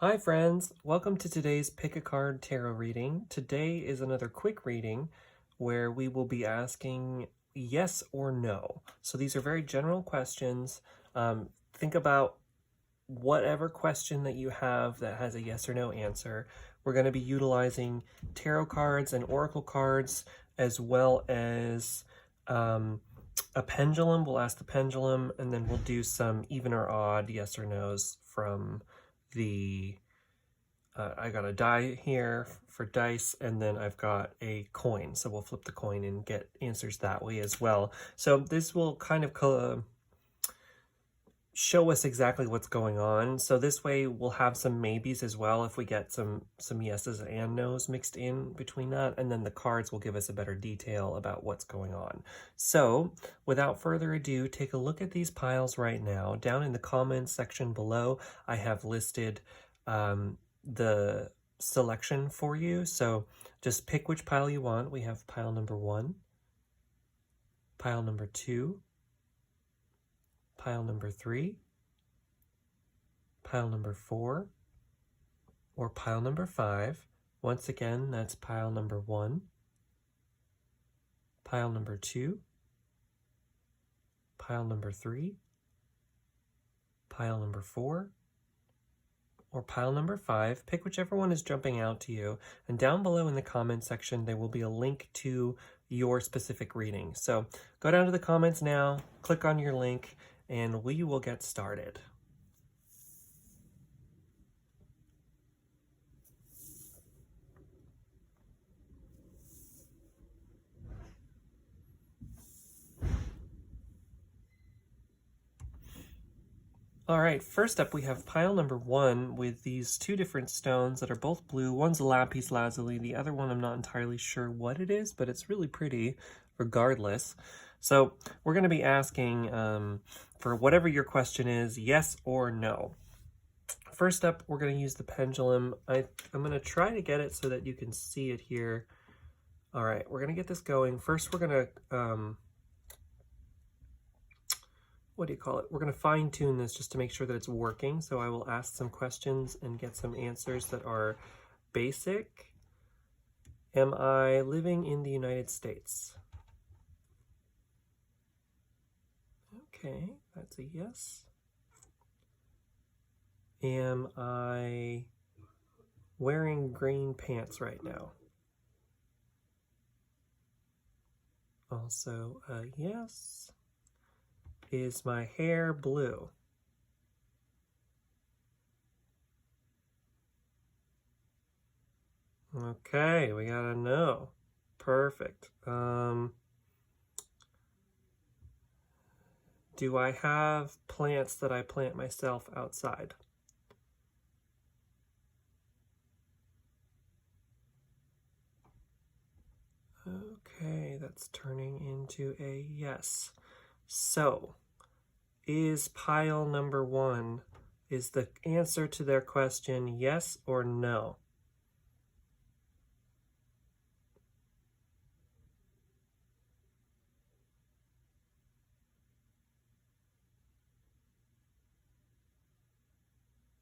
Hi friends, welcome to today's Pick a Card Tarot reading. Today is another quick reading where we will be asking yes or no. So these are very general questions. Think about whatever question that you have that has a yes or no answer. We're going to be utilizing tarot cards and oracle cards as well as a pendulum. We'll ask the pendulum and then we'll do some even or odd yes or no's from the I got a die here for dice, and then I've got a coin. So we'll flip the coin and get answers that way as well. So this will kind of show us exactly what's going on. So this way we'll have some maybes as well if we get some yeses and nos mixed in between that. And then the cards will give us a better detail about what's going on. So without further ado, take a look at these piles right now. Down in the comments section below, I have listed the selection for you. So just pick which pile you want. We have pile number 1, pile number 2, pile number 3, pile number 4, or pile number 5. Once again, that's pile number 1, pile number 2, pile number 3, pile number 4, or pile number 5. Pick whichever one is jumping out to you. And down below in the comment section, there will be a link to your specific reading. So go down to the comments now, click on your link, and we will get started. All right, first up we have pile number 1 with these two different stones that are both blue. One's a lapis lazuli, the other one I'm not entirely sure what it is, but it's really pretty regardless. So we're going to be asking for whatever your question is, yes or no. First up, we're going to use the pendulum. I'm going to try to get it so that you can see it here. All right, we're going to get this going. First, we're going to what do you call it? We're going to fine tune this just to make sure that it's working. So I will ask some questions and get some answers that are basic. Am I living in the United States? Okay, that's a yes. Am I wearing green pants right now? Also a yes. Is my hair blue? Okay, we got a no. Perfect. Do I have plants that I plant myself outside? Okay, that's turning into a yes. So, is pile number 1, is the answer to their question yes or no?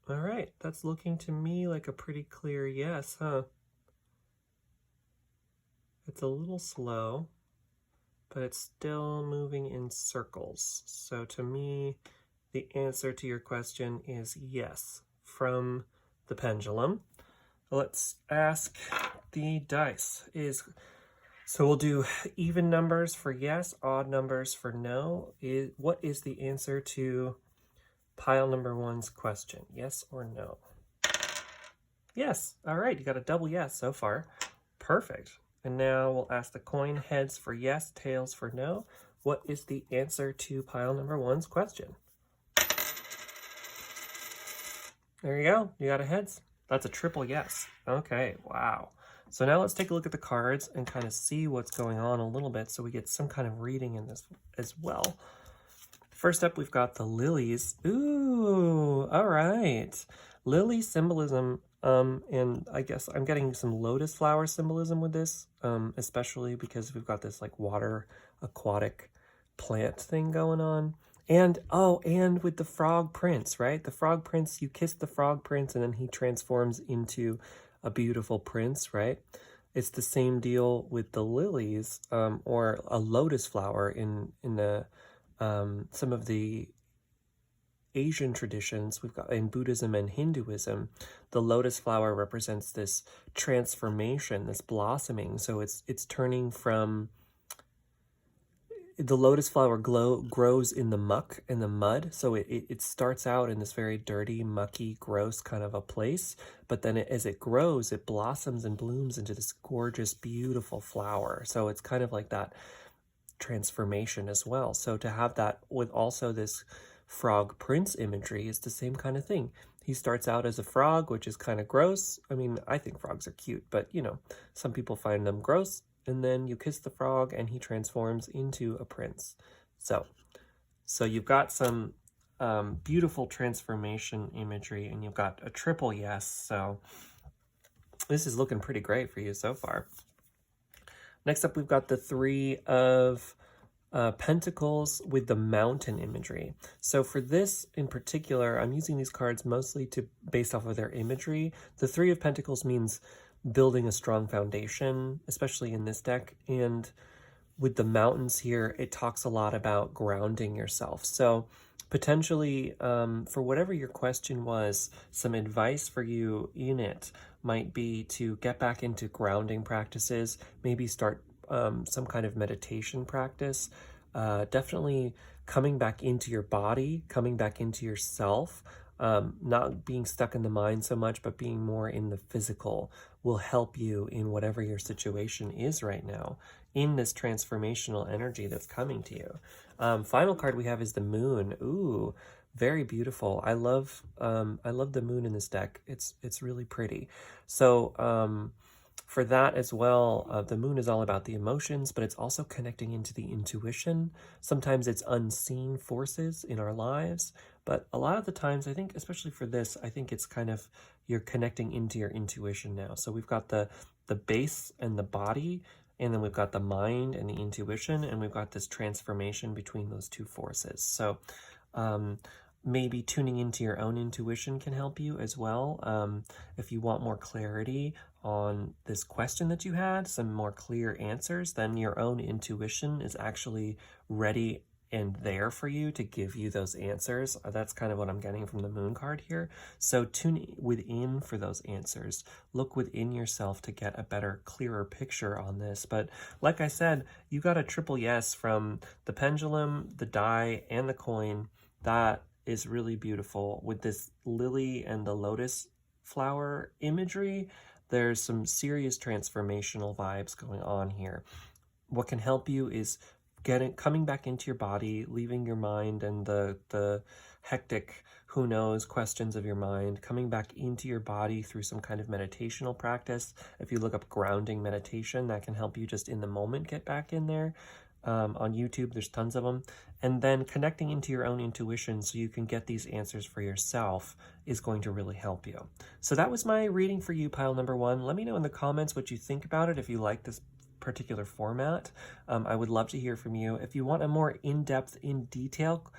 All right, that's looking to me like a pretty clear yes, huh? It's a little slow, but it's still moving in circles. So to me, the answer to your question is yes from the pendulum. Let's ask the dice. So we'll do even numbers for yes, odd numbers for no. What is the answer to pile number 1's question? Yes or no? Yes. All right, you got a double yes so far. Perfect. And now we'll ask the coin heads for yes, tails for no. What is the answer to pile number 1's question? There you go. You got a heads. That's a triple yes. Okay, wow. So now let's take a look at the cards and kind of see what's going on a little bit so we get some kind of reading in this as well. First up, we've got the lilies. Ooh, all right. Lily symbolism, and I guess I'm getting some lotus flower symbolism with this, especially because we've got this like water aquatic plant thing going on. And, oh, and with the frog prince, right? The frog prince, you kiss the frog prince and then he transforms into a beautiful prince, right? It's the same deal with the lilies, or a lotus flower in the some of the Asian traditions. We've got in Buddhism and Hinduism, the lotus flower represents this transformation, this blossoming. So it's turning from the lotus flower grows in the muck and the mud. So it starts out in this very dirty, mucky, gross kind of a place. But then as it grows, it blossoms and blooms into this gorgeous, beautiful flower. So it's kind of like that transformation as well. So to have that with also this frog prince imagery is the same kind of thing. He starts out as a frog, which is kind of gross. I mean, I think frogs are cute, but you know, some people find them gross. And then you kiss the frog and he transforms into a prince. So you've got some beautiful transformation imagery, and you've got a triple yes. So this is looking pretty great for you so far. Next up, we've got the three of Pentacles with the mountain imagery. So for this in particular, I'm using these cards mostly based off of their imagery. The Three of Pentacles means building a strong foundation, especially in this deck. And with the mountains here, it talks a lot about grounding yourself. So potentially, for whatever your question was, some advice for you in it might be to get back into grounding practices, maybe start some kind of meditation practice, definitely coming back into your body, coming back into yourself, not being stuck in the mind so much, but being more in the physical will help you in whatever your situation is right now in this transformational energy that's coming to you. Final card we have is the moon. Ooh, very beautiful. I love the moon in this deck. It's really pretty. So for that as well, the moon is all about the emotions, but it's also connecting into the intuition. Sometimes it's unseen forces in our lives, but a lot of the times, I think, especially for this, I think it's kind of you're connecting into your intuition now. So we've got the base and the body, and then we've got the mind and the intuition, and we've got this transformation between those two forces. So maybe tuning into your own intuition can help you as well. If you want more clarity on this question that you had, some more clear answers, then your own intuition is actually ready and there for you to give you those answers. That's kind of what I'm getting from the moon card here. So tune within for those answers. Look within yourself to get a better, clearer picture on this. But like I said, you got a triple yes from the pendulum, the die, and the coin. That is really beautiful. With this lily and the lotus flower imagery, there's some serious transformational vibes going on here. What can help you is coming back into your body, leaving your mind and the hectic, who knows, questions of your mind, coming back into your body through some kind of meditational practice. If you look up grounding meditation, that can help you just in the moment get back in there. On YouTube, there's tons of them. And then connecting into your own intuition so you can get these answers for yourself is going to really help you. So that was my reading for you, pile number one. Let me know in the comments what you think about it, if you like this particular format. I would love to hear from you. If you want a more in-depth, in detail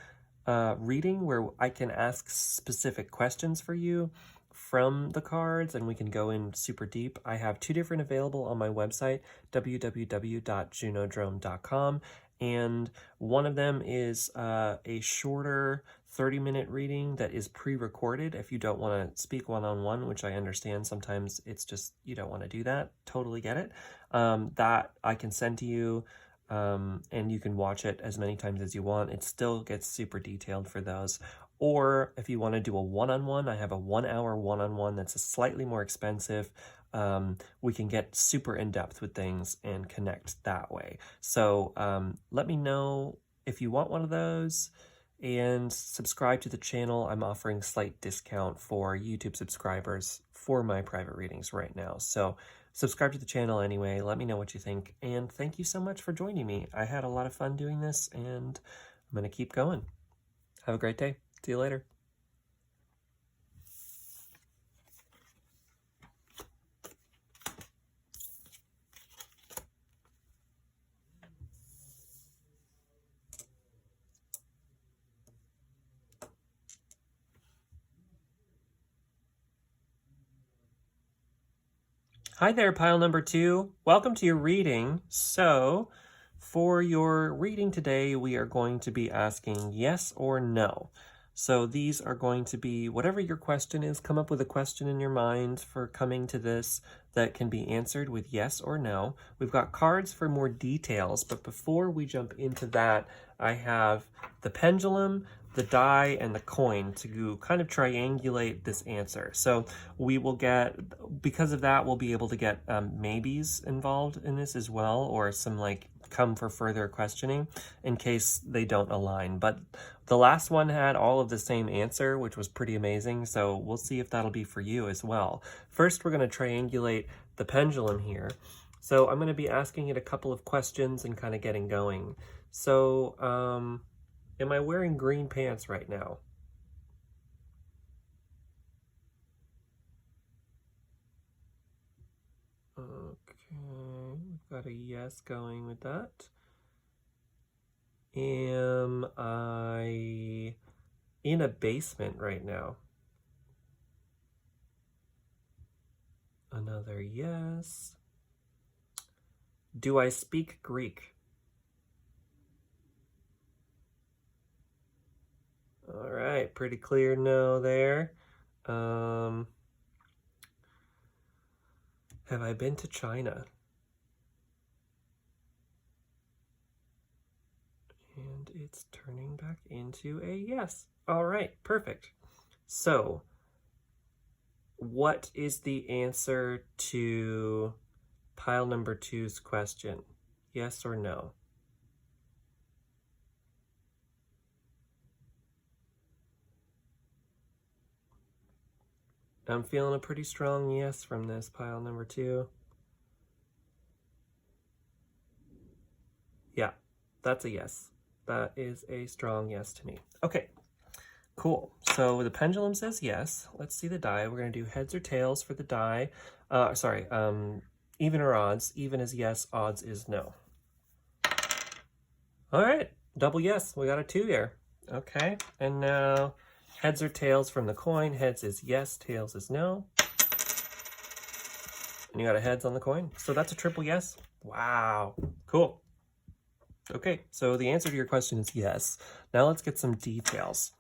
reading where I can ask specific questions for you from the cards and we can go in super deep, I have two different available on my website, www.junodrome.com. And one of them is a shorter 30-minute reading that is pre-recorded if you don't want to speak one-on-one, which I understand sometimes it's just you don't want to do that. Totally get it. That I can send to you, and you can watch it as many times as you want. It still gets super detailed for those. Or if you want to do a one-on-one, I have a 1 hour one-on-one that's slightly more expensive. We can get super in-depth with things and connect that way. So let me know if you want one of those, and subscribe to the channel. I'm offering slight discount for YouTube subscribers for my private readings right now. So subscribe to the channel anyway. Let me know what you think. And thank you so much for joining me. I had a lot of fun doing this, and I'm going to keep going. Have a great day. See you later. Hi there, pile number 2. Welcome to your reading. So, for your reading today, we are going to be asking yes or no. So these are going to be whatever your question is. Come up with a question in your mind for coming to this that can be answered with yes or no. We've got cards for more details, but before we jump into that, I have the pendulum, the die, and the coin to kind of triangulate this answer. So we will get, because of that, we'll be able to get maybes involved in this as well, or some like come for further questioning in case they don't align. But the last one had all of the same answer, which was pretty amazing. So we'll see if that'll be for you as well. First, we're going to triangulate the pendulum here. So I'm going to be asking it a couple of questions and kind of getting going. So, am I wearing green pants right now? Okay, we've got a yes going with that. Am I in a basement right now? Another yes. Do I speak Greek? All right, pretty clear no there. Have I been to China? And it's turning back into a yes. All right, perfect. So, what is the answer to pile number 2's question? Yes or no? I'm feeling a pretty strong yes from this pile number 2. Yeah, that's a yes. That is a strong yes to me. Okay, cool. So the pendulum says yes. Let's see the die. We're going to do heads or tails for the die. Even or odds. Even is yes, odds is no. All right, double yes. We got a 2 there. Okay, and now heads or tails from the coin. Heads is yes, tails is no. And you got a heads on the coin. So that's a triple yes. Wow, cool. Okay, so the answer to your question is yes. Now let's get some details.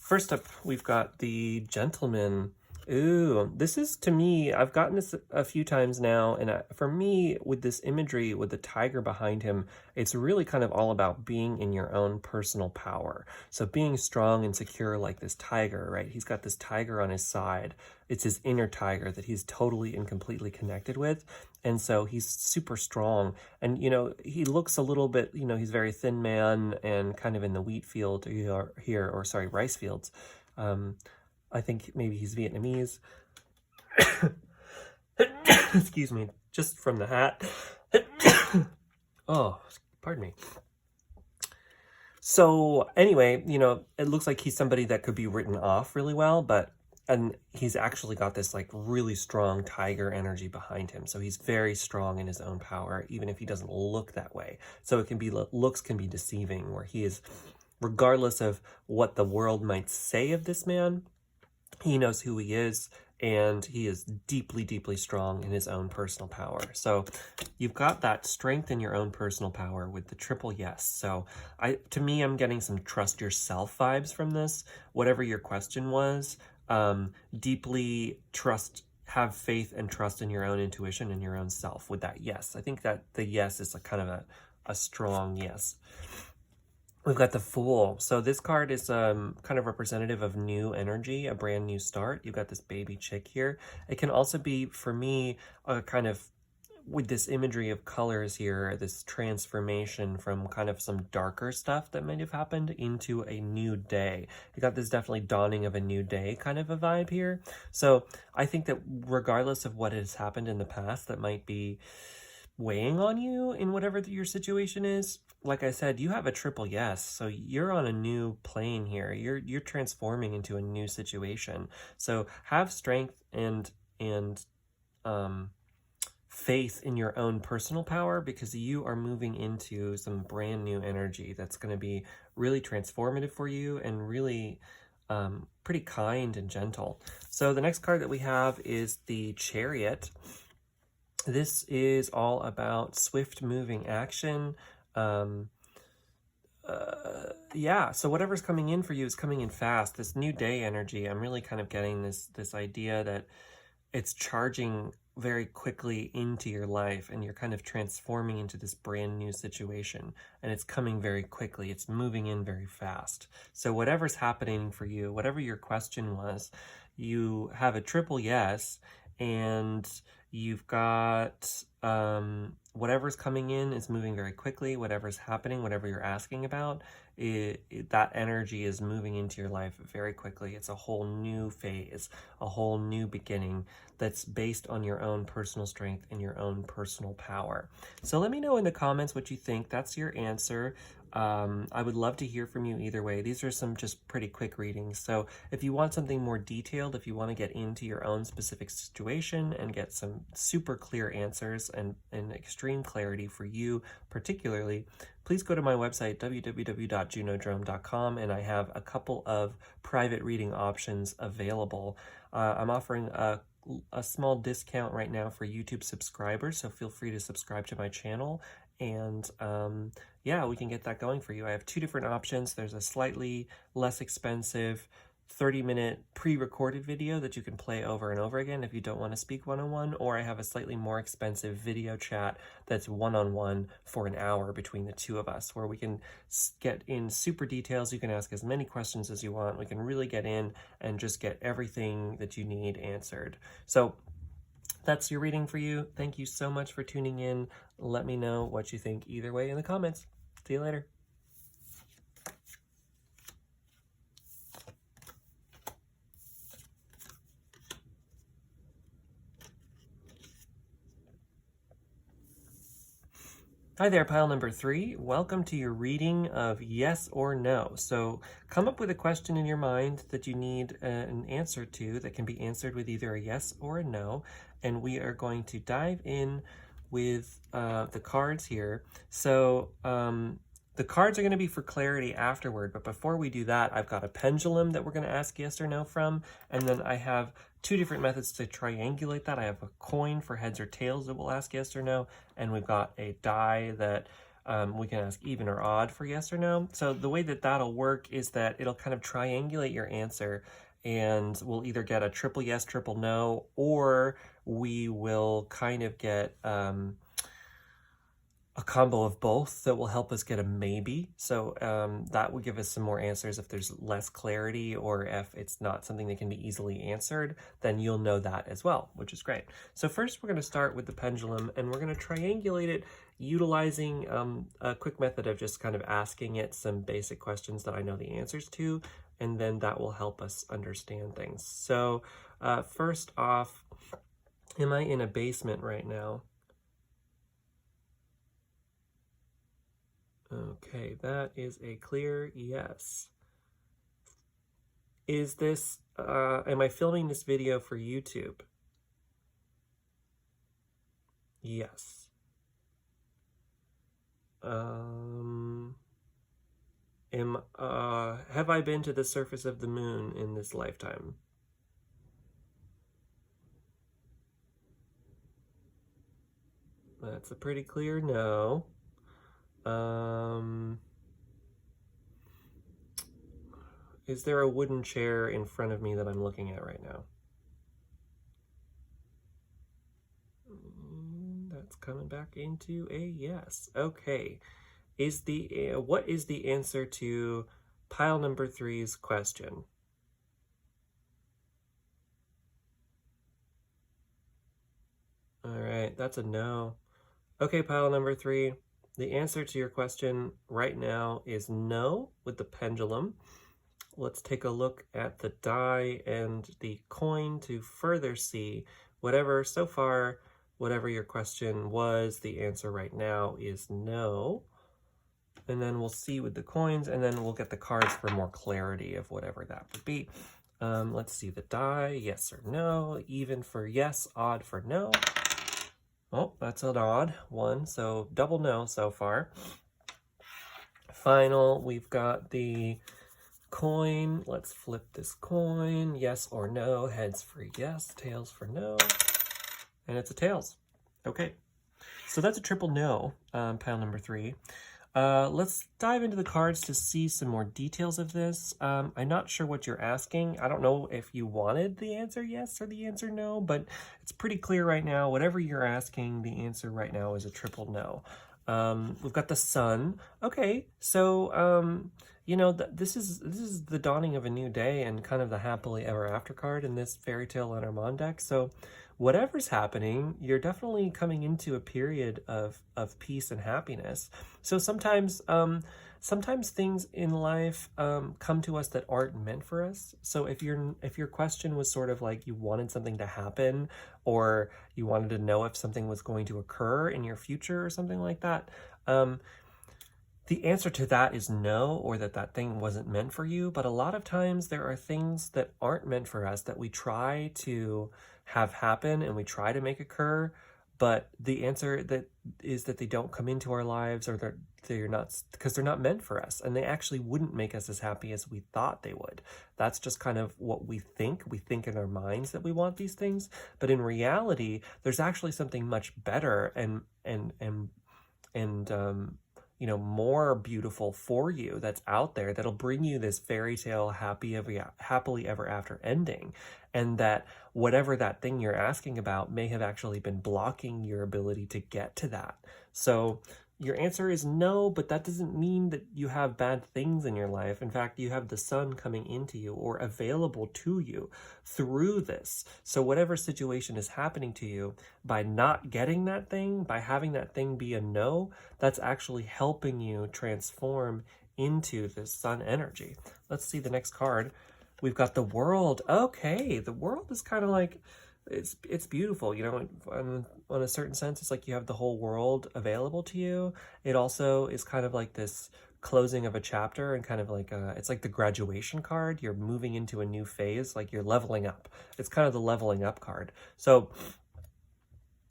First up, we've got the gentleman. Ooh, this is, to me, I've gotten this a few times now, and for me, with this imagery, with the tiger behind him, it's really kind of all about being in your own personal power. So being strong and secure like this tiger, right? He's got this tiger on his side. It's his inner tiger that he's totally and completely connected with. And so he's super strong. And, you know, he looks a little bit, you know, he's very thin man and kind of in the wheat field here, or sorry, rice fields. I think maybe he's Vietnamese. Excuse me, just from the hat. Oh, pardon me. So anyway, you know, it looks like he's somebody that could be written off really well, and he's actually got this like really strong tiger energy behind him. So he's very strong in his own power, even if he doesn't look that way. So it can be, looks can be deceiving, where he is, regardless of what the world might say of this man, he knows who he is, and he is deeply, deeply strong in his own personal power. So you've got that strength in your own personal power with the triple yes. So to me, I'm getting some trust yourself vibes from this. Whatever your question was, deeply trust, have faith and trust in your own intuition and your own self with that yes. I think that the yes is a kind of a strong yes. We've got the Fool. So this card is kind of representative of new energy, a brand new start. You've got this baby chick here. It can also be, for me, a kind of, with this imagery of colors here, this transformation from kind of some darker stuff that might have happened into a new day. You got this definitely dawning of a new day kind of a vibe here. So I think that regardless of what has happened in the past that might be weighing on you in whatever your situation is, like I said, you have a triple yes. So you're on a new plane here. You're transforming into a new situation. So have strength and faith in your own personal power, because you are moving into some brand new energy that's going to be really transformative for you and really pretty kind and gentle. So the next card that we have is the Chariot. This is all about swift moving action. Yeah, so whatever's coming in for you is coming in fast. This new day energy, I'm really kind of getting this idea that it's charging very quickly into your life, and you're kind of transforming into this brand new situation, and it's coming very quickly. It's moving in very fast. So whatever's happening for you, whatever your question was, you have a triple yes, and you've got whatever's coming in is moving very quickly. Whatever's happening, whatever you're asking about, that energy is moving into your life very quickly. It's a whole new phase, a whole new beginning that's based on your own personal strength and your own personal power. So let me know in the comments what you think. That's your answer. I would love to hear from you either way. These are some just pretty quick readings. So if you want something more detailed, if you want to get into your own specific situation and get some super clear answers and extreme clarity for you particularly, please go to my website, www.junodrome.com, and I have a couple of private reading options available. I'm offering a small discount right now for YouTube subscribers, so feel free to subscribe to my channel, and yeah, we can get that going for you. I have two different options. There's a slightly less expensive 30-minute pre-recorded video that you can play over and over again if you don't want to speak one-on-one, or I have a slightly more expensive video chat that's one-on-one for an hour between the two of us, where we can get in super details. You can ask as many questions as you want. We can really get in and just get everything that you need answered. So that's your reading for you. Thank you so much for tuning in. Let me know what you think either way in the comments. See you later. Hi there, pile number 3. Welcome to your reading of yes or no. So come up with a question in your mind that you need an answer to that can be answered with either a yes or a no. And we are going to dive in with the cards here. So the cards are going to be for clarity afterward, but before we do that, I've got a pendulum that we're going to ask yes or no from, and then I have two different methods to triangulate that. I have a coin for heads or tails that we'll ask yes or no, and we've got a die that we can ask even or odd for yes or no. So the way that that'll work is that it'll kind of triangulate your answer, and we'll either get a triple yes, triple no, or we will kind of get a combo of both that will help us get a maybe. So that will give us some more answers if there's less clarity, or if it's not something that can be easily answered, then you'll know that as well, which is great. So first we're going to start with the pendulum, and we're going to triangulate it utilizing a quick method of just kind of asking it some basic questions that I know the answers to, and then that will help us understand things. So first off, am I in a basement right now? Okay, that is a clear yes. Is this, am I filming this video for YouTube? Yes. Have I been to the surface of the moon in this lifetime? That's a pretty clear no. Is there a wooden chair in front of me that I'm looking at right now? That's coming back into a yes. Okay. What is the answer to pile number 3's question? All right, that's a no. Okay, pile number 3. The answer to your question right now is no with the pendulum. Let's take a look at the die and the coin to further see so far, whatever your question was, the answer right now is no. And then we'll see with the coins, and then we'll get the cards for more clarity of whatever that would be. Let's see the die, yes or no, even for yes, odd for no. Oh, that's an odd one, so double no so far. Final, we've got the coin. Let's flip this coin. Yes or no, heads for yes, tails for no. And it's a tails. Okay, so that's a triple no, pile number 3. Let's dive into the cards to see some more details of this. I'm not sure what you're asking. I don't know if you wanted the answer yes or the answer no, but it's pretty clear right now. Whatever you're asking, the answer right now is a triple no. We've got the sun. Okay, so you know, this is the dawning of a new day and kind of the happily ever after card in this Fairytale Lenormand deck. So whatever's happening, you're definitely coming into a period of peace and happiness. So sometimes things in life come to us that aren't meant for us. So if your question was sort of like you wanted something to happen, or you wanted to know if something was going to occur in your future or something like that, the answer to that is no, or that thing wasn't meant for you. But a lot of times there are things that aren't meant for us that we try to have happen and we try to make occur, but the answer that is that they don't come into our lives, or they're not, because they're not meant for us, and they actually wouldn't make us as happy as we thought they would. That's just kind of what we think. We think in our minds that we want these things, but in reality, there's actually something much better and you know, more beautiful for you that's out there that'll bring you this fairy tale happily ever after ending. And that whatever that thing you're asking about may have actually been blocking your ability to get to that. So your answer is no, but that doesn't mean that you have bad things in your life. In fact, you have the sun coming into you or available to you through this. So whatever situation is happening to you, by not getting that thing, by having that thing be a no, that's actually helping you transform into this sun energy. Let's see the next card. We've got the world. Okay, the world is kind of like, it's beautiful, you know, on a certain sense. It's like you have the whole world available to you. It also is kind of like this closing of a chapter, and kind of like it's like the graduation card. You're moving into a new phase, like you're leveling up. It's kind of the leveling up card. So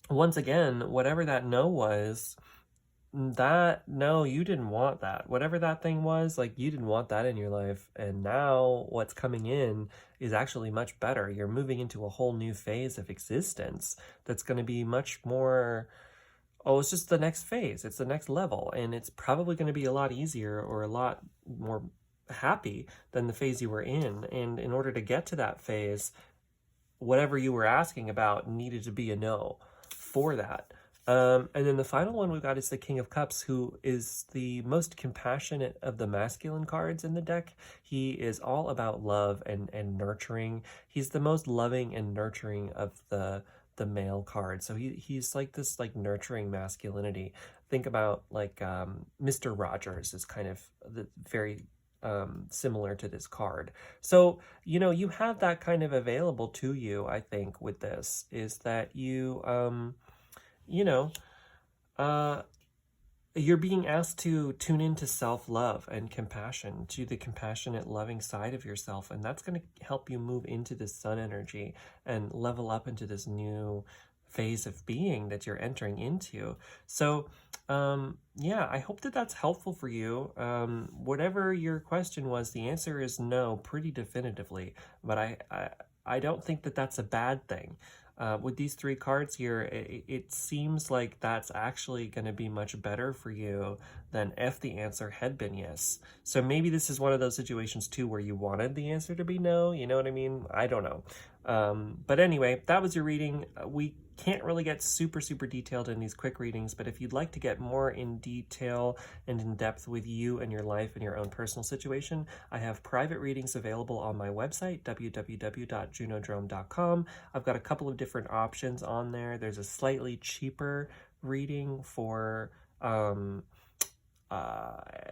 once again, whatever that no was, that no, you didn't want that. Whatever that thing was, like, you didn't want that in your life, and now what's coming in is actually much better. You're moving into a whole new phase of existence that's going to be much more, oh, it's just the next phase, it's the next level, and it's probably going to be a lot easier or a lot more happy than the phase you were in. And in order to get to that phase, whatever you were asking about needed to be a no for that. And then the final one we've got is the King of Cups, who is the most compassionate of the masculine cards in the deck. He is all about love and nurturing. He's the most loving and nurturing of the male cards. So he's like this like nurturing masculinity. Think about like Mr. Rogers is kind of very similar to this card. So, you know, you have that kind of available to you, I think, with this, is that you, you know, you're being asked to tune into self-love and compassion, to the compassionate, loving side of yourself. And that's going to help you move into this sun energy and level up into this new phase of being that you're entering into. So, yeah, I hope that that's helpful for you. Whatever your question was, the answer is no, pretty definitively. But I don't think that that's a bad thing. With these 3 cards here, it seems like that's actually going to be much better for you than if the answer had been yes. So maybe this is one of those situations too where you wanted the answer to be no, you know what I mean? I don't know. But anyway, that was your reading. We can't really get super detailed in these quick readings, but if you'd like to get more in detail and in depth with you and your life and your own personal situation, I have private readings available on my website, www.junodrome.com. I've got a couple of different options on there. There's a slightly cheaper reading for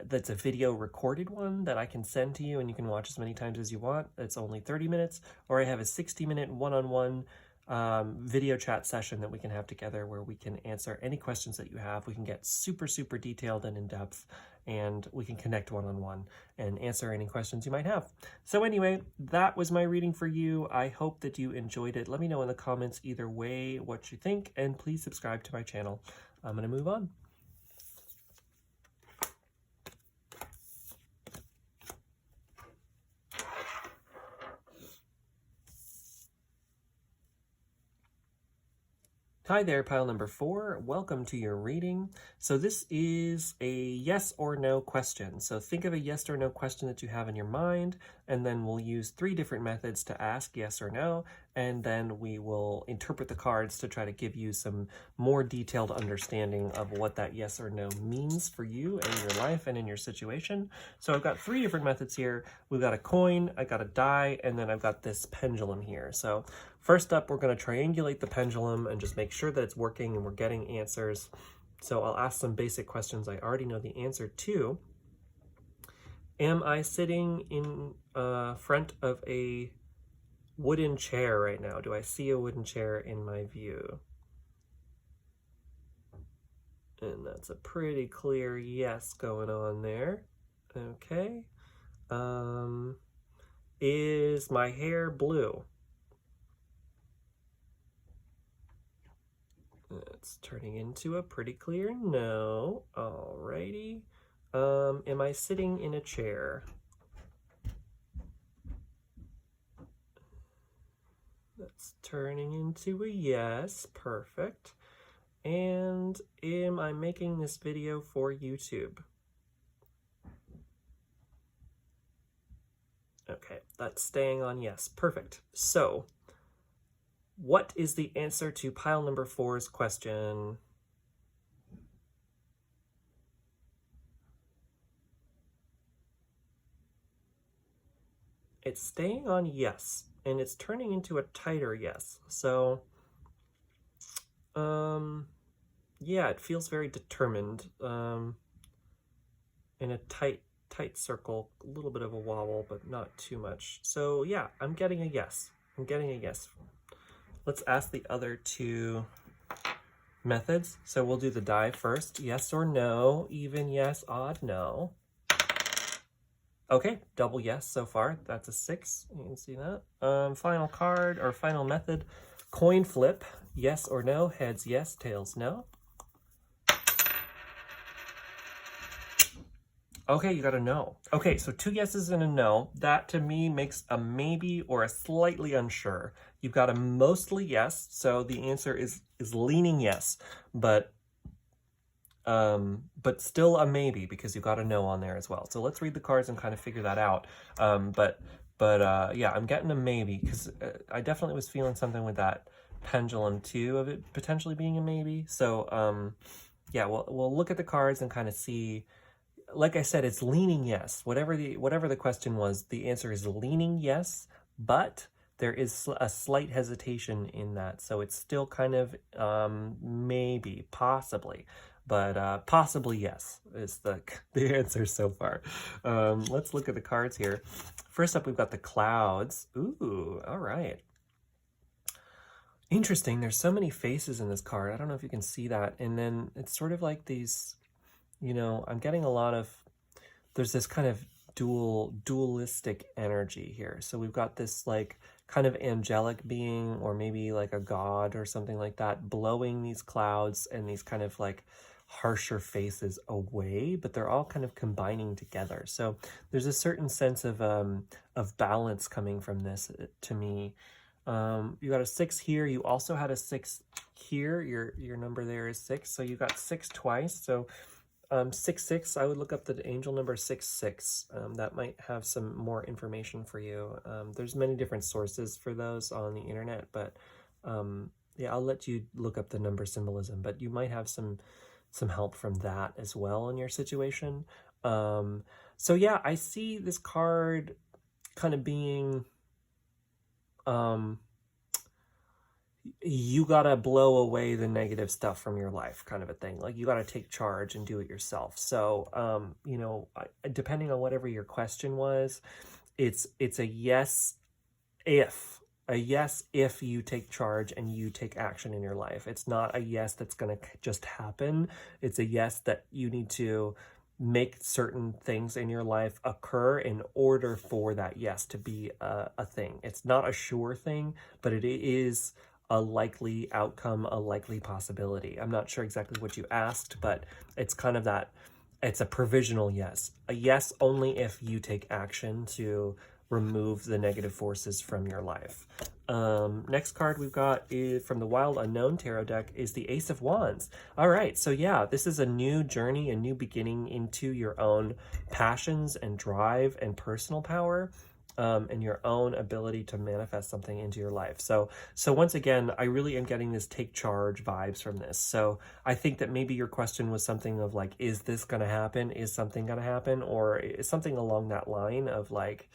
that's a video recorded one that I can send to you and you can watch as many times as you want. It's only 30 minutes. Or I have a 60-minute one-on-one video chat session that we can have together where we can answer any questions that you have. We can get super detailed and in depth, and we can connect one-on-one and answer any questions you might have. So anyway, that was my reading for you. I hope that you enjoyed it. Let me know in the comments either way what you think, and please subscribe to my channel. I'm going to move on. Hi there, pile number 4. Welcome to your reading. So this is a yes or no question. So think of a yes or no question that you have in your mind, and then we'll use 3 different methods to ask yes or no, and then we will interpret the cards to try to give you some more detailed understanding of what that yes or no means for you and your life and in your situation. So I've got 3 different methods here. We've got a coin, I got a die, and then I've got this pendulum here. So first up, we're going to triangulate the pendulum and just make sure that it's working and we're getting answers. So I'll ask some basic questions I already know the answer to. Am I sitting in front of a wooden chair right now? Do I see a wooden chair in my view? And that's a pretty clear yes going on there. Okay. Is my hair blue? It's turning into a pretty clear no. Alrighty. Am I sitting in a chair? That's turning into a yes. Perfect. And am I making this video for YouTube? Okay, that's staying on yes. Perfect. So, what is the answer to pile number 4's question? It's staying on yes, and it's turning into a tighter yes. So, yeah, it feels very determined. In a tight circle, a little bit of a wobble, but not too much. So yeah, I'm getting a yes. I'm getting a yes. Let's ask the other 2 methods. So we'll do the die first. Yes or no, even yes, odd no. Okay, double yes so far. That's a 6. You can see that. Final card or final method, coin flip. Yes or no, heads yes, tails no. Okay, you got a no. Okay, so 2 yeses and a no. That to me makes a maybe or a slightly unsure. You've got a mostly yes, so the answer is leaning yes, but still a maybe because you've got a no on there as well. So let's read the cards and kind of figure that out. Yeah, I'm getting a maybe because I definitely was feeling something with that pendulum too of it potentially being a maybe. So yeah, we'll look at the cards and kind of see. Like I said, it's leaning yes. Whatever the question was, the answer is leaning yes, but there is a slight hesitation in that. So it's still kind of maybe, possibly, but possibly yes is the answer so far. Let's look at the cards here. First up, we've got the clouds. Ooh, all right. Interesting. There's so many faces in this card. I don't know if you can see that. And then it's sort of like these, I'm getting a lot of, there's this kind of dualistic energy here. So we've got this like kind of angelic being, or maybe like a god or something like that, blowing these clouds and these kind of like harsher faces away, but they're all kind of combining together. So there's a certain sense of balance coming from this to me. You got a 6 here. You also had a 6 here. Your number there is 6. So you got 6 twice. So 666, I would look up the angel number 66. That might have some more information for you. There's many different sources for those on the internet, but yeah, I'll let you look up the number symbolism, but you might have some help from that as well in your situation. So yeah, I see this card kind of being you gotta blow away the negative stuff from your life, kind of a thing. Like you gotta take charge and do it yourself. So depending on whatever your question was, it's a yes if you take charge and you take action in your life. It's not a yes that's gonna just happen. It's a yes that you need to make certain things in your life occur in order for that yes to be a thing. It's not a sure thing, but it is a likely outcome, a likely possibility. I'm not sure exactly what you asked, but it's kind of that, it's a provisional yes. A yes only if you take action to remove the negative forces from your life. Next card we've got is from the Wild Unknown Tarot deck is the Ace of Wands. All right, so yeah, this is a new journey, a new beginning into your own passions and drive and personal power. And your own ability to manifest something into your life. So once again, I really am getting this take charge vibes from this. So I think that maybe your question was something of like, is this going to happen? Is something going to happen? Or is something along that line of like,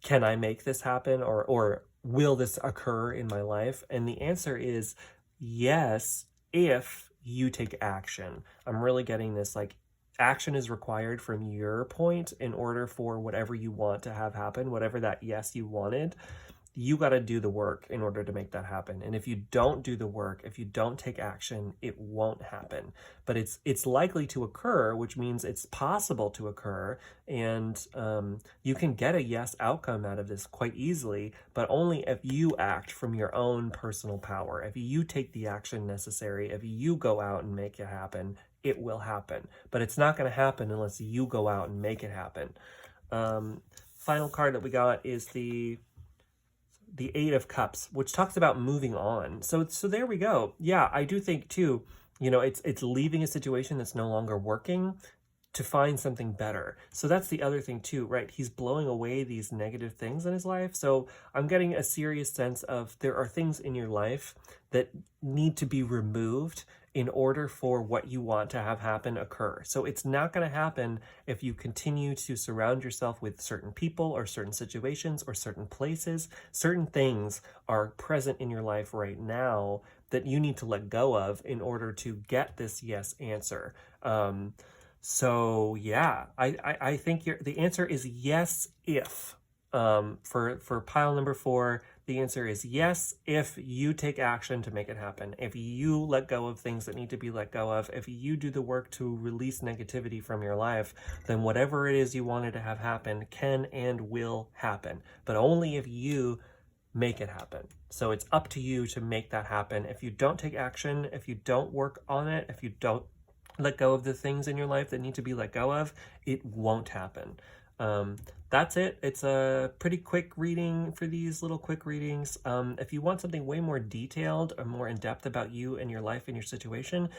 can I make this happen? Or will this occur in my life? And the answer is yes, if you take action. I'm really getting this like, action is required from your point in order for whatever you want to have happen, whatever that yes you wanted, you got to do the work in order to make that happen. And if you don't do the work, if you don't take action, it won't happen. But it's likely to occur, which means it's possible to occur. And you can get a yes outcome out of this quite easily, but only if you act from your own personal power. If you take the action necessary, if you go out and make it happen, it will happen. But it's not going to happen unless you go out and make it happen. Final card that we got is the Eight of Cups, which talks about moving on. So there we go. Yeah, I do think too, you know, it's leaving a situation that's no longer working to find something better. So that's the other thing too, right? He's blowing away these negative things in his life. So I'm getting a serious sense of there are things in your life that need to be removed in order for what you want to have happen occur. So it's not going to happen if you continue to surround yourself with certain people or certain situations or certain places. Certain things are present in your life right now that you need to let go of in order to get this yes answer. So yeah, I think the answer is yes if. For pile number 4, the answer is yes if you take action to make it happen. If you let go of things that need to be let go of, if you do the work to release negativity from your life, then whatever it is you wanted to have happen can and will happen. But only if you make it happen. So it's up to you to make that happen. If you don't take action, if you don't work on it, if you don't let go of the things in your life that need to be let go of, it won't happen. That's it. It's a pretty quick reading for these little quick readings. If you want something way more detailed or more in depth about you and your life and your situation,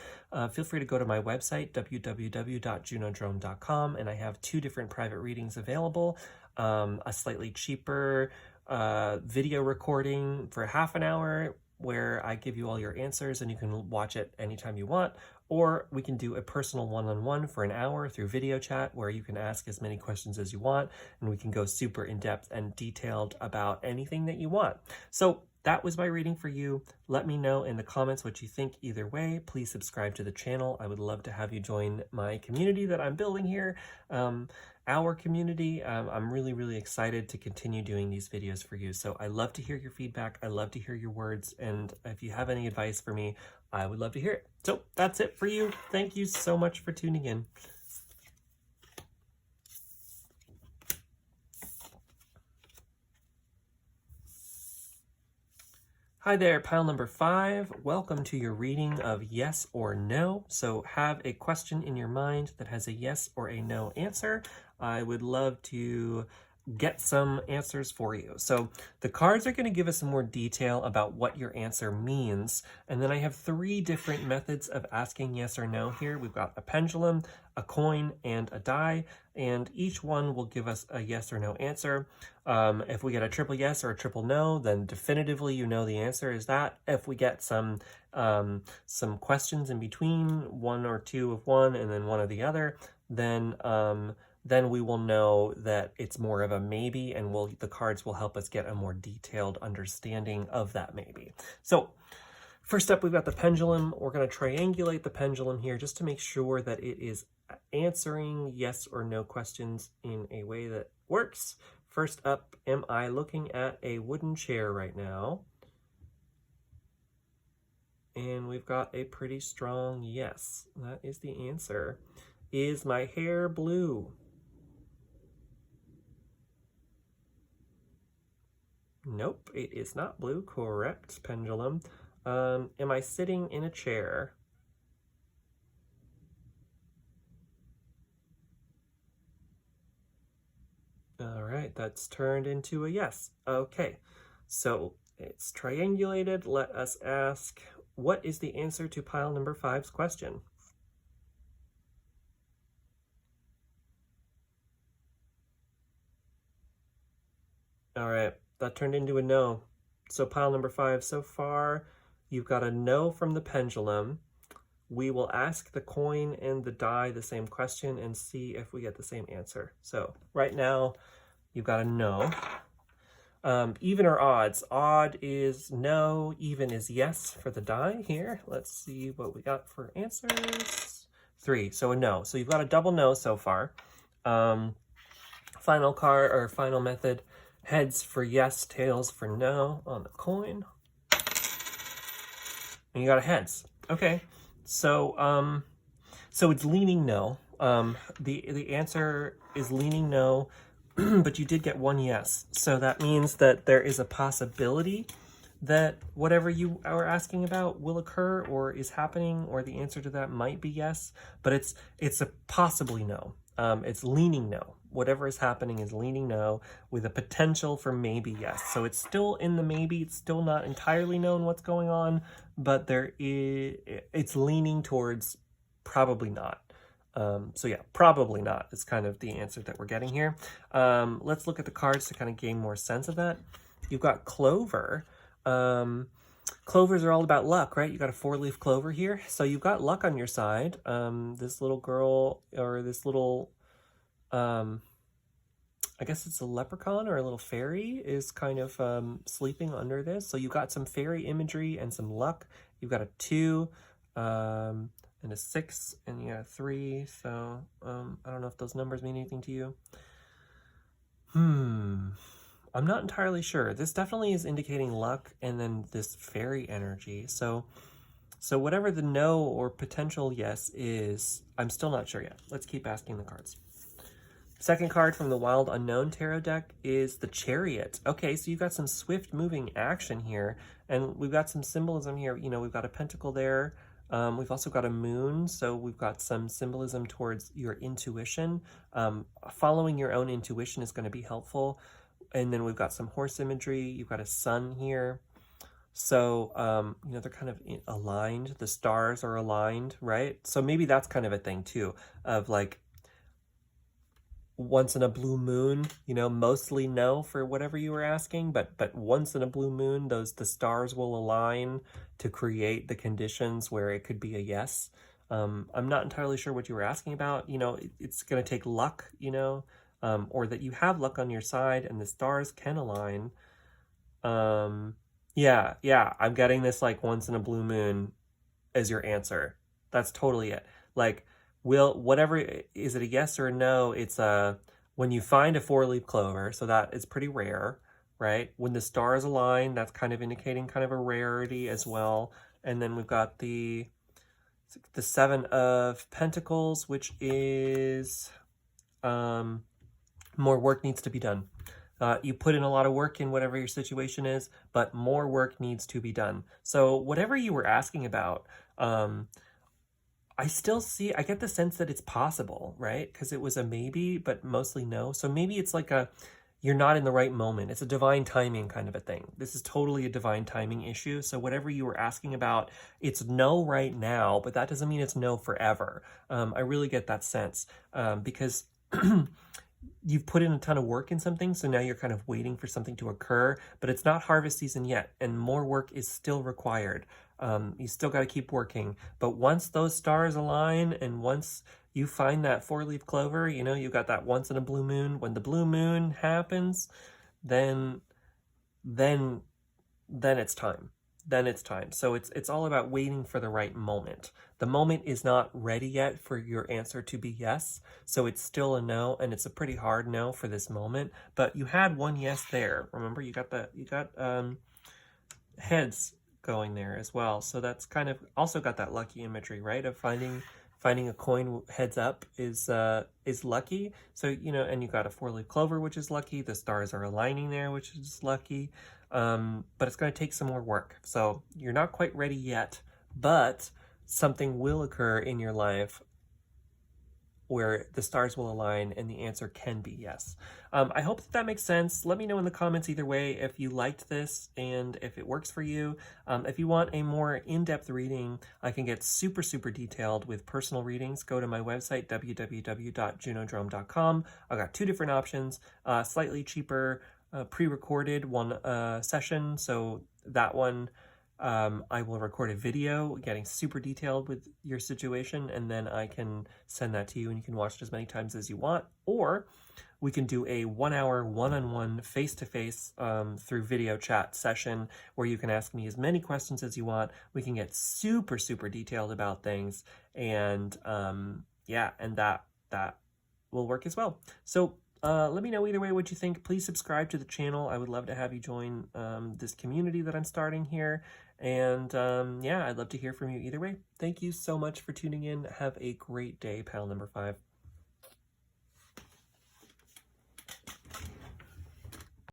feel free to go to my website, www.junodrome.com, and I have 2 different private readings available. A slightly cheaper video recording for half an hour where I give you all your answers and you can watch it anytime you want, or we can do a personal one-on-one for an hour through video chat where you can ask as many questions as you want and we can go super in-depth and detailed about anything that you want. So that was my reading for you. Let me know in the comments what you think either way. Please subscribe to the channel. I would love to have you join my community that I'm building here. Our community. I'm really, really excited to continue doing these videos for you. So I love to hear your feedback. I love to hear your words. And if you have any advice for me, I would love to hear it. So that's it for you. Thank you so much for tuning in. Hi there, pile number 5. Welcome to your reading of yes or no. So have a question in your mind that has a yes or a no answer. I would love to get some answers for you. So the cards are going to give us some more detail about what your answer means. And then I have 3 different methods of asking yes or no here. We've got a pendulum, a coin, and a die. And each one will give us a yes or no answer. If we get a triple yes or a triple no, then definitively you know the answer is that. If we get some questions in between, 1 or 2 of one and then 1 of the other, then we will know that it's more of a maybe, and the cards will help us get a more detailed understanding of that maybe. So first up, we've got the pendulum. We're going to triangulate the pendulum here just to make sure that it is answering yes or no questions in a way that works. First up, am I looking at a wooden chair right now? And we've got a pretty strong yes. That is the answer. Is my hair blue? Nope, it is not blue. Correct, pendulum. Am I sitting in a chair? All right, that's turned into a yes. Okay, so it's triangulated. Let us ask, what is the answer to pile number 5's question? All right, that turned into a no. So pile number 5 so far, you've got a no from the pendulum. We will ask the coin and the die the same question and see if we get the same answer. So right now, you've got a no. Even or odds? Odd is no, even is yes for the die here. Let's see what we got for answers. 3, so a no. So you've got a double no so far. Final card or final method, heads for yes, tails for no on the coin. And you got a heads. Okay. So so it's leaning no. The answer is leaning no, but you did get one yes. So that means that there is a possibility that whatever you are asking about will occur or is happening, or the answer to that might be yes, but it's a possibly no. It's leaning no. Whatever is happening is leaning no with a potential for maybe yes. So it's still in the maybe. It's still not entirely known what's going on, but it's leaning towards probably not. So yeah, probably not is kind of the answer that we're getting here. Let's look at the cards to kind of gain more sense of that. You've got clover. Clovers are all about luck, right? You got a 4-leaf clover here. So you've got luck on your side. This little girl, or this little, I guess it's a leprechaun or a little fairy, is kind of sleeping under this. So you've got some fairy imagery and some luck. You've got a 2, and a 6, and you got a 3. So I don't know if those numbers mean anything to you. I'm not entirely sure. This definitely is indicating luck and then this fairy energy. So whatever the no or potential yes is, I'm still not sure yet. Let's keep asking the cards. Second card from the Wild Unknown Tarot deck is the Chariot. Okay, so you've got some swift moving action here, and we've got some symbolism here. You know, we've got a pentacle there. We've also got a moon, so we've got some symbolism towards your intuition. Following your own intuition is going to be helpful. And then we've got some horse imagery. You've got a sun here. So, you know, they're kind of aligned. The stars are aligned, right? So maybe that's kind of a thing too, of like, once in a blue moon, you know, mostly no for whatever you were asking, but once in a blue moon, the stars will align to create the conditions where it could be a yes. I'm not entirely sure what you were asking about. You know, it's going to take luck, you know, or that you have luck on your side and the stars can align. Yeah, I'm getting this like once in a blue moon as your answer. That's totally it. Like, whatever, is it a yes or a no? It's when you find a 4-leaf clover, so that is pretty rare, right? When the stars align, that's kind of indicating kind of a rarity as well. And then we've got the 7 of Pentacles, which is more work needs to be done. You put in a lot of work in whatever your situation is, but more work needs to be done. So whatever you were asking about, I get the sense that it's possible, right? Because it was a maybe, but mostly no. So maybe it's like you're not in the right moment. It's a divine timing kind of a thing. This is totally a divine timing issue. So whatever you were asking about, it's no right now, but that doesn't mean it's no forever. I really get that sense because you've put in a ton of work in something, so now you're kind of waiting for something to occur, but it's not harvest season yet, and more work is still required. You still got to keep working, but once those stars align and once you find that 4-leaf clover, you know, you got that once in a blue moon. When the blue moon happens, then it's time. Then it's time. So it's all about waiting for the right moment. The moment is not ready yet for your answer to be yes, so it's still a no, and it's a pretty hard no for this moment. But you had one yes there. Remember, you got heads going there as well. So that's kind of also got that lucky imagery, right? Of finding a coin heads up is lucky. So, you know, and you got a 4-leaf clover, which is lucky. The stars are aligning there, which is lucky. But it's going to take some more work. So you're not quite ready yet, but something will occur in your life where the stars will align and the answer can be yes. I hope that makes sense. Let me know in the comments either way if you liked this and if it works for you. If you want a more in-depth reading, I can get super, super detailed with personal readings. Go to my website, www.junodrum.com. I've got 2 different options, slightly cheaper, pre-recorded one session. So that one, I will record a video getting super detailed with your situation, and then I can send that to you and you can watch it as many times as you want. Or we can do a 1-hour one-on-one face-to-face through video chat session where you can ask me as many questions as you want. We can get super, super detailed about things, and yeah, and that will work as well. So let me know either way what you think. Please subscribe to the channel. I would love to have you join this community that I'm starting here. And yeah, I'd love to hear from you either way. Thank you so much for tuning in. Have a great day, pal number 5.